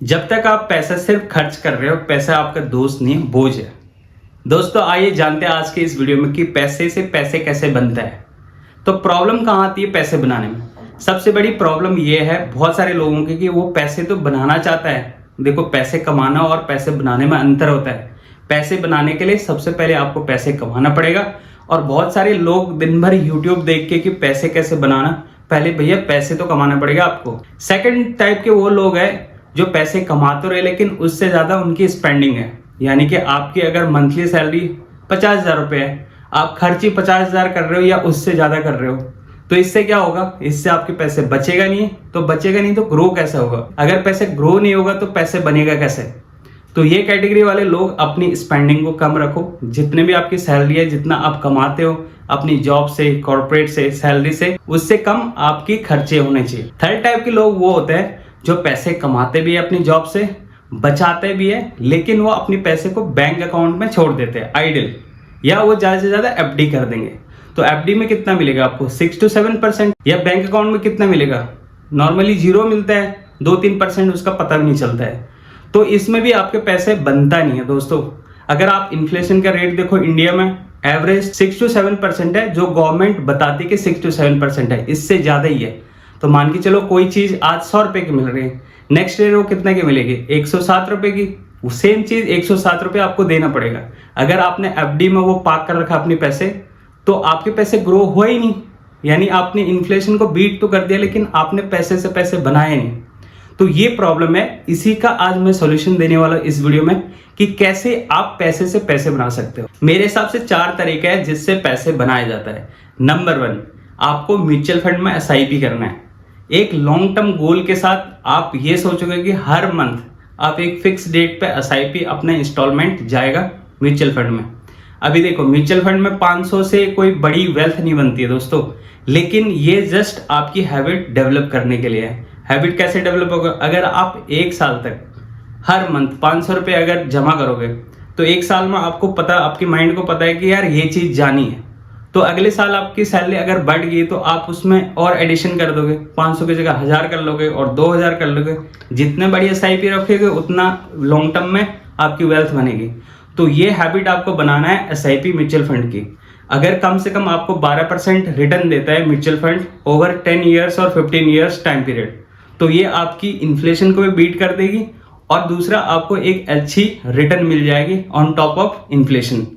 जब तक आप पैसा सिर्फ खर्च कर रहे हो, पैसा आपका दोस्त नहीं बोझ है। दोस्तों आइए जानते हैं आज के इस वीडियो में कि पैसे से पैसे कैसे बनता है। तो प्रॉब्लम कहाँ आती है पैसे बनाने में? सबसे बड़ी प्रॉब्लम ये है बहुत सारे लोगों की कि वो पैसे तो बनाना चाहता है। देखो, पैसे कमाना और पैसे बनाने में अंतर होता है। पैसे बनाने के लिए सबसे पहले आपको पैसे कमाना पड़ेगा। और बहुत सारे लोग दिन भर यूट्यूब देख के कि पैसे कैसे बनाना, पहले भैया पैसे तो कमाना पड़ेगा आपको। सेकंड टाइप के वो लोग हैं जो पैसे कमा तो रहे लेकिन उससे ज्यादा उनकी स्पेंडिंग है। यानी कि आपकी अगर मंथली सैलरी 50,000 रुपये है, आप खर्च ही 50,000 कर रहे हो या उससे ज्यादा कर रहे हो, तो इससे क्या होगा? इससे आपके पैसे बचेगा नहीं। तो बचेगा नहीं तो ग्रो कैसे होगा? अगर पैसे ग्रो नहीं होगा तो पैसे बनेगा कैसे? तो ये कैटेगरी वाले लोग अपनी स्पेंडिंग को कम रखो। जितने भी आपकी सैलरी है, जितना आप कमाते हो अपनी जॉब से, कॉर्पोरेट से, सैलरी से, उससे कम आपकी खर्चे होने चाहिए। थर्ड टाइप के लोग वो होते हैं जो पैसे कमाते भी है अपनी जॉब से, बचाते भी है, लेकिन वो अपनी पैसे को बैंक अकाउंट में छोड़ देते हैं आइडल, या वो ज्यादा से ज्यादा एफडी कर देंगे। तो एफडी में कितना मिलेगा आपको? 6 to 7%। या बैंक अकाउंट में कितना मिलेगा? नॉर्मली 0 मिलता है, 2-3% उसका पता भी नहीं चलता है। तो इसमें भी आपके पैसे बनता नहीं है। दोस्तों अगर आप इन्फ्लेशन का रेट देखो, इंडिया में एवरेज 6 to 7% है, जो गवर्नमेंट बताती है कि 6 to 7% है, इससे ज्यादा ही है। तो मान के चलो कोई चीज आज 100 रुपए की मिल रही है, नेक्स्ट ईयर वो कितने की मिलेगी? 107 रुपए की। सेम चीज 107 रुपए आपको देना पड़ेगा। अगर आपने एफडी में वो पार्क कर रखा अपने पैसे, तो आपके पैसे ग्रो हुआ ही नहीं। यानी आपने इन्फ्लेशन को बीट तो कर दिया लेकिन आपने पैसे से पैसे बनाए नहीं। तो ये प्रॉब्लम है। इसी का आज मैं सॉल्यूशन देने वाला हूं इस वीडियो में कि कैसे आप पैसे से पैसे बना सकते हो। मेरे हिसाब से 4 तरीके हैं जिससे पैसे बनाया जाता है। नंबर 1, आपको म्यूचुअल फंड में एसआईपी करना है। एक लॉन्ग टर्म गोल के साथ आप ये सोचोगे कि हर मंथ आप एक फिक्स डेट पे एसआईपी अपना इंस्टॉलमेंट जाएगा म्यूचुअल फंड में। अभी देखो, म्यूचुअल फंड में 500 से कोई बड़ी वेल्थ नहीं बनती है दोस्तों, लेकिन ये जस्ट आपकी हैबिट डेवलप करने के लिए है। हैबिट कैसे डेवलप होगा? अगर आप 1 साल तक हर मंथ 500 रुपये अगर जमा करोगे, तो 1 साल में आपको पता, आपकी माइंड को पता है कि यार ये चीज जानी है। तो अगले साल आपकी सैलरी अगर बढ़ गई तो आप उसमें और एडिशन कर दोगे, 500 की जगह 1000 कर लोगे और 2000 कर लोगे। जितने बड़ी एसआईपी रखोगे उतना लॉन्ग टर्म में आपकी वेल्थ बनेगी। तो ये हैबिट आपको बनाना है एसआईपी म्यूचुअल फंड की। अगर कम से कम आपको 12% रिटर्न देता है म्यूचुअल फंड ओवर 10 ईयर्स और 15 ईयर्स टाइम पीरियड, तो ये आपकी इन्फ्लेशन को भी बीट कर देगी और दूसरा आपको एक अच्छी रिटर्न मिल जाएगी ऑन टॉप ऑफ इन्फ्लेशन।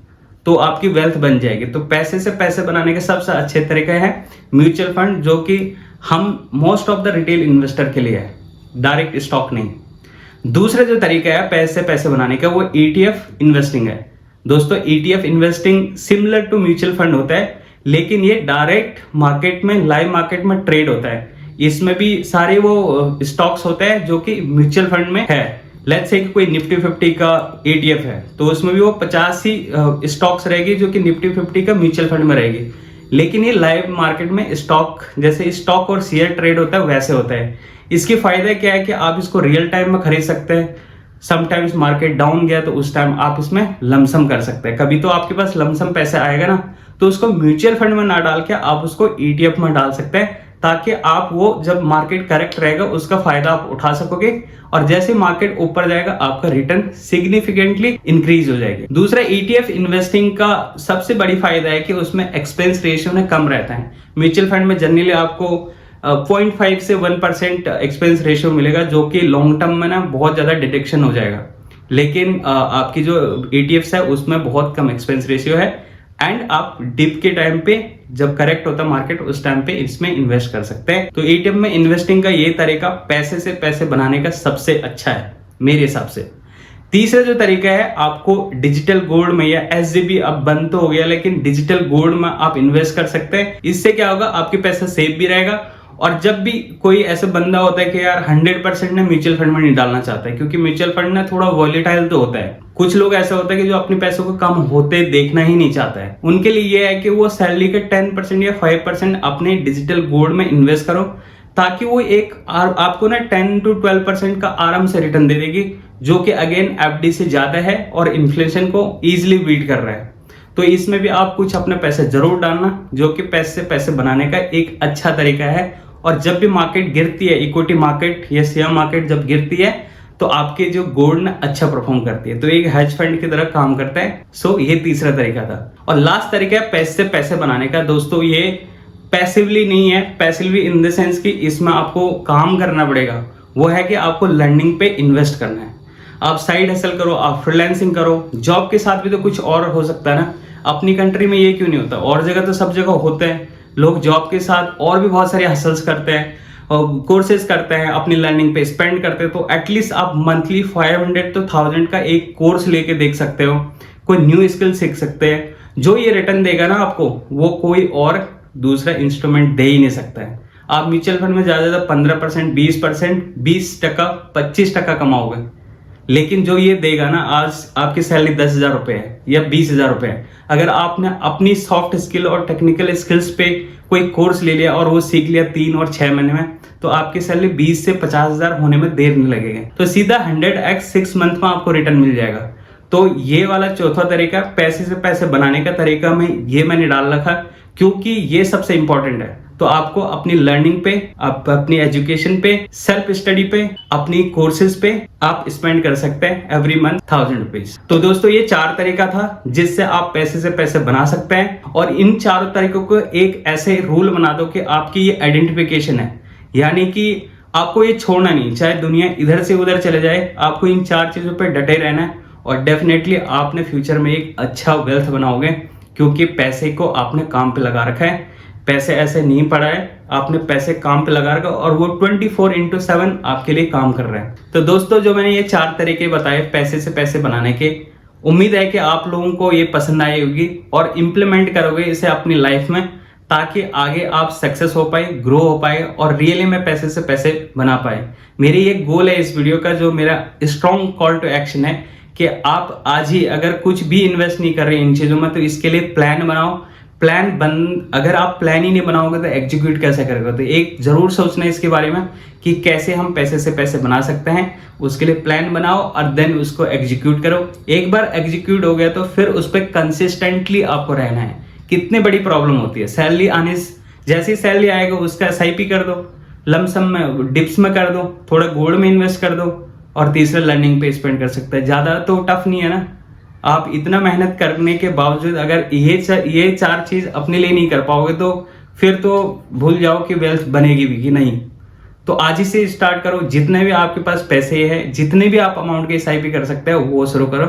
तो आपकी वेल्थ बन जाएगी। तो पैसे से पैसे बनाने के सबसे अच्छे तरीके हैं म्यूचुअल फंड, जो कि हम most of the retail investor के लिए है, डायरेक्ट स्टॉक नहीं। दूसरा जो तरीका है पैसे से पैसे बनाने का, वो ईटीएफ इन्वेस्टिंग है। दोस्तों ETF investing similar to mutual fund होता है, लेकिन ये डायरेक्ट मार्केट में, लाइव मार्केट में ट्रेड होता है। इसमें भी सारे वो स्टॉक्स होते हैं जो कि म्यूचुअल फंड में है। लेट्स से कोई निफ्टी 50 का ETF है, तो उसमें भी वो 50 ही स्टॉक्स रहेगी जो कि निफ्टी 50 का म्यूचुअल फंड में रहेगी। लेकिन ये लाइव मार्केट में स्टॉक, जैसे स्टॉक और शेयर ट्रेड होता है वैसे होता है। इसकी फायदा क्या है कि आप इसको रियल टाइम में खरीद सकते हैं। समटाइम्स मार्केट डाउन गया तो उस टाइम आप इसमें लमसम कर सकते हैं। कभी तो आपके पास लमसम पैसे आएगा ना, तो उसको म्यूचुअल फंड में ना डाल के आप उसको ETF में डाल सकते हैं, ताकि आप वो जब मार्केट करेक्ट रहेगा उसका फायदा आप उठा सकोगे और जैसे मार्केट ऊपर जाएगा आपका रिटर्न सिग्निफिकेंटली इंक्रीज हो जाएगी। दूसरा, ETF इन्वेस्टिंग का सबसे बड़ी फायदा है कि उसमें एक्सपेंस रेशियो में कम रहता है। म्यूचुअल फंड में जनरली आपको 0.5 से 1% एक्सपेंस रेशियो मिलेगा, जो कि लॉन्ग टर्म में ना बहुत ज्यादा डिडक्शन हो जाएगा। लेकिन आपकी जो ETFs है उसमें बहुत कम एक्सपेंस रेशियो है एंड आप डिप के टाइम पे, जब करेक्ट होता मार्केट, उस टाइम पे इसमें इन्वेस्ट कर सकते हैं। तो ETF में इन्वेस्टिंग का ये तरीका पैसे से पैसे बनाने का सबसे अच्छा है मेरे हिसाब से। तीसरा जो तरीका है, आपको डिजिटल गोल्ड में या SGB, अब बंद तो हो गया, लेकिन डिजिटल गोल्ड में आप इन्वेस्ट कर सकते हैं। इससे क्या होगा, आपके पैसा सेफ भी रहेगा। और जब भी कोई ऐसा बंदा होता है कि यार 100% ने म्यूचुअल फंड में नहीं डालना चाहता है, क्योंकि म्यूचुअल फंड ना थोड़ा वॉलेटाइल तो होता है। कुछ लोग ऐसा होता है कि जो अपने पैसों को कम होते देखना ही नहीं चाहता है। उनके लिए ये है कि वो सैलरी के 10% या 5% अपने डिजिटल गोल्ड में इन्वेस्ट करो, ताकि वो एक आपको ना 10 to 12% का आराम से रिटर्न दे देगी, जो कि अगेन एफडी से ज्यादा है और इन्फ्लेशन को इजिली बीट कर रहा है। तो इसमें भी आप कुछ अपने पैसे जरूर डालना, जो कि पैसे से पैसे बनाने का एक अच्छा तरीका है। और जब भी मार्केट गिरती है, इक्विटी मार्केट या शेयर मार्केट जब गिरती है, तो आपके जो गोल्ड ना अच्छा परफॉर्म करती है, तो एक हेज फंड की तरह काम करता है। सो ये तीसरा तरीका था। और लास्ट तरीका है पैसे से पैसे बनाने का। दोस्तों ये पैसिवली नहीं है, पैसिवली इन द सेंस कि इसमें आपको काम करना पड़ेगा, वो है कि आपको लर्निंग पे इन्वेस्ट करना है। आप साइड हसल करो, आप फ्रीलांसिंग करो, जॉब के साथ भी तो कुछ और हो सकता है ना। अपनी कंट्री में ये क्यों नहीं होता, और जगह तो सब जगह होते हैं। लोग जॉब के साथ और भी बहुत सारे हसल्स करते हैं, कोर्सेज करते हैं, अपनी लर्निंग पे स्पेंड करते हैं। तो एटलीस्ट आप मंथली 500 to 1000 का एक कोर्स लेके देख सकते हो, कोई न्यू स्किल सीख सकते हैं। जो ये रिटर्न देगा ना आपको, वो कोई और दूसरा इंस्ट्रूमेंट दे ही नहीं सकता है। आप म्यूचुअल फंड में ज्यादा 15%, 20%, 20%, 25% कमाओगे, लेकिन जो ये देगा ना, आज आपकी सैलरी 10,000 रुपए है या 20,000 रुपए है, अगर आपने अपनी सॉफ्ट स्किल और टेक्निकल स्किल्स पे कोई कोर्स ले लिया और वो सीख लिया 3 और 6 महीने में, तो आपकी सैलरी 20 से 50,000 होने में देर नहीं लगेगा। तो सीधा 100x 6 मंथ में आपको रिटर्न मिल जाएगा। तो ये वाला चौथा तरीका, पैसे से पैसे बनाने का तरीका, में ये मैंने डाल रखा क्योंकि ये सबसे इंपॉर्टेंट है। तो आपको अपनी लर्निंग पे, आप अपनी एजुकेशन पे, सेल्फ स्टडी पे, अपनी कोर्सेज पे आप स्पेंड कर सकते हैं एवरी मंथ 1000 रुपीज। तो दोस्तों ये 4 तरीका था जिससे आप पैसे से पैसे बना सकते हैं। और इन 4 तरीकों को एक ऐसे रूल बना दो कि आपकी ये आइडेंटिफिकेशन है, यानी कि आपको ये छोड़ना नहीं, चाहे दुनिया इधर से उधर चले जाए, आपको इन 4 चीजों पे डटे रहना है। और डेफिनेटली आपने फ्यूचर में एक अच्छा वेल्थ बनाओगे, क्योंकि पैसे को आपने काम पे लगा रखा है। पैसे ऐसे नहीं पड़ा है, आपने पैसे काम पे लगा रखा और वो 24/7 आपके लिए काम कर रहे हैं। तो दोस्तों जो मैंने ये 4 तरीके बताए पैसे से पैसे बनाने के, उम्मीद है कि आप लोगों को ये पसंद आई होगी और इम्प्लीमेंट करोगे इसे अपनी लाइफ में, ताकि आगे आप सक्सेस हो पाए, ग्रो हो पाए और रियली में पैसे से पैसे बना पाए। मेरी एक गोल है इस वीडियो का, जो मेरा स्ट्रॉन्ग कॉल टू एक्शन है कि आप आज ही अगर कुछ भी इन्वेस्ट नहीं कर रहे इन चीजों में, तो इसके लिए प्लान बनाओ। अगर आप प्लान ही नहीं बनाओगे तो एग्जीक्यूट कैसे करोगे। तो एक जरूर सोचना है इसके बारे में कि कैसे हम पैसे से पैसे बना सकते हैं। उसके लिए प्लान बनाओ और देन उसको एग्जीक्यूट करो। एक बार एग्जीक्यूट हो गया तो फिर उस पर कंसिस्टेंटली आपको रहना है। कितनी बड़ी प्रॉब्लम होती है, सैलरी आने जैसी सैलरी आएगा उसका SIP कर दो, लमसम में, डिप्स में कर दो, थोड़ा गोल्ड में इन्वेस्ट कर दो, और तीसरा लर्निंग पे स्पेंड कर सकते हैं। ज्यादा तो टफ नहीं है ना। आप इतना मेहनत करने के बावजूद अगर ये 4 चीज अपने लिए नहीं कर पाओगे, तो फिर तो भूल जाओ कि वेल्थ बनेगी भी कि नहीं। तो आज ही से स्टार्ट करो। जितने भी आपके पास पैसे हैं, जितने भी आप अमाउंट के SIP कर सकते हो, वो शुरू करो।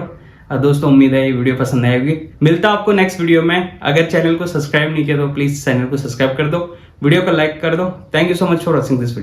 और दोस्तों उम्मीद है ये वीडियो पसंद आएगी। मिलता आपको नेक्स्ट वीडियो में। अगर चैनल को सब्सक्राइब नहीं किया तो प्लीज चैनल को सब्सक्राइब कर दो, वीडियो को लाइक कर दो। Thank you so much for watching this video.